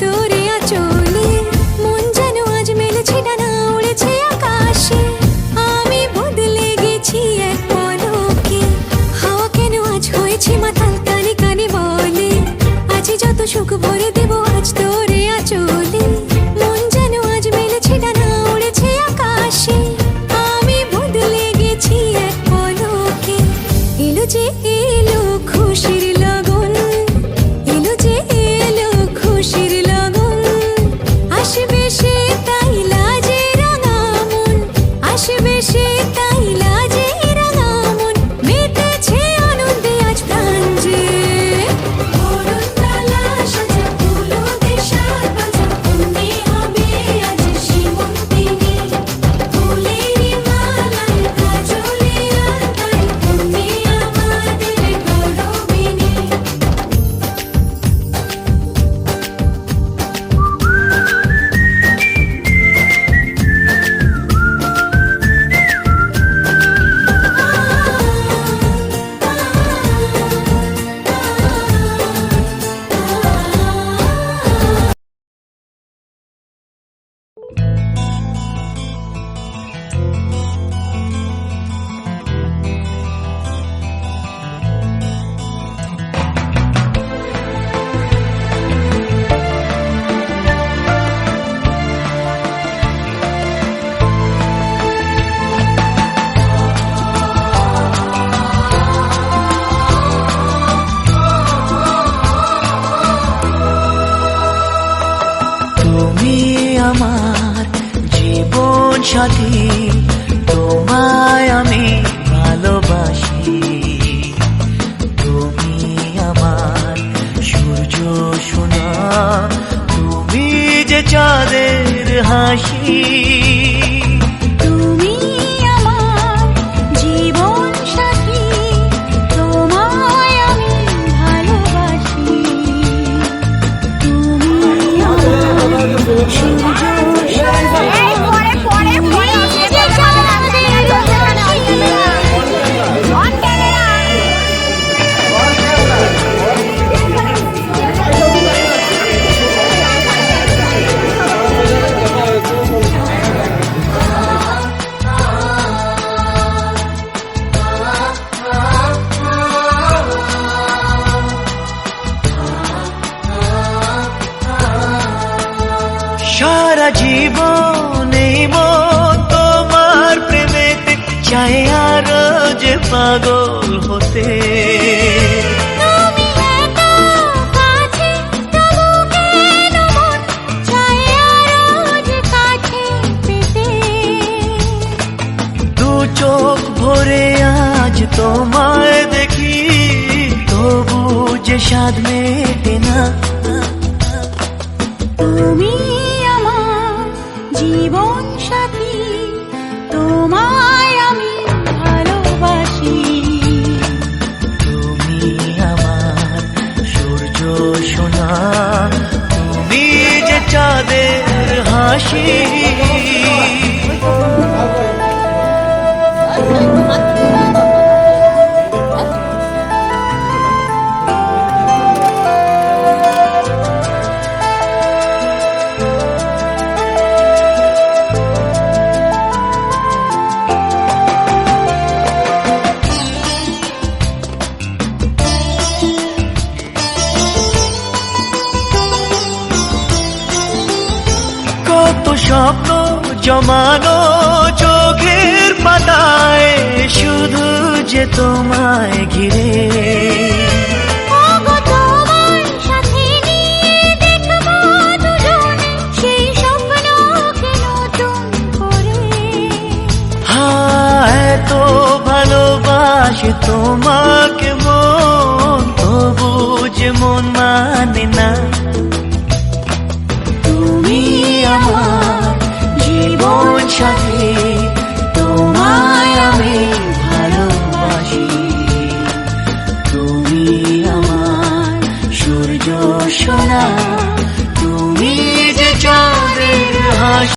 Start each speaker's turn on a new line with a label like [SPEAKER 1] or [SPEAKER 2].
[SPEAKER 1] তোরে আঁচলে, মন যেন আজ মেলেছে ডানা উড়েছে আকাশে। আমি বদলে গেছি এক পলকে, হাওয়া কেন আজ হয়েছে মাতাল কানে কানে বলে, আজ যত সুখ ভরে দেব আজ তোরে আঁচলে, মন যেন আজ মেলেছে ডানা উড়েছে আকাশে। আমি বদলে গেছি এক পলকে, এলো যে এলো খুশির লগন, এলো যে এলো খুশির লগন, আসবে সে তাই লাজে রাঙা মন, আসবে সে তাই লাজে রাঙা মন, মেতেছে আনন্দে আজ প্রাণ যে। বরণডালা সাজা ফুলো দিয়ে সাজ বাজা, কন্যে হবে আজ সীমন্তিনী, ফুলেরই মালায় কাজলে আলতায়, কন্যে আমাদের গৌরবিনী।
[SPEAKER 2] তুমি আমার জীবন সাথী, তোমায় আমি ভালোবাসি। তুমি আমার সূর্য সোনা, তুমি যে চাঁদের হাসি।
[SPEAKER 1] তুমি আমার জীবন সাথী, তোমায় আমি ভালোবাসি। তুমি আমার সূর্য
[SPEAKER 2] সারা জীবন এই মন তোমার প্রেমেতে চাই আরো যে পাগল হতে।
[SPEAKER 1] তুমি এত কাছে তবু কেন মন চায় আরো যে কাছে পেতে।
[SPEAKER 2] দু চোখ ভরে আজ তোমায় দেখি, তবু যে স্বাদ মেটে না।
[SPEAKER 1] তুমি আমার জীবন সাথী, তোমায় আমি ভালোবাসি।
[SPEAKER 2] তুমি আমার সূর্য সোনা, তুমি যে চাঁদের হাসি। কত স্বপ্ন জমানো চোখের পাতায়, শুধু যে তোমায় ঘিরে।
[SPEAKER 1] ওগো তোমার সাথে নিয়ে দেখবো দুজনে সেই স্বপ্নকে নতুন করে।
[SPEAKER 2] হায় এত ভালোবাসি তোমায়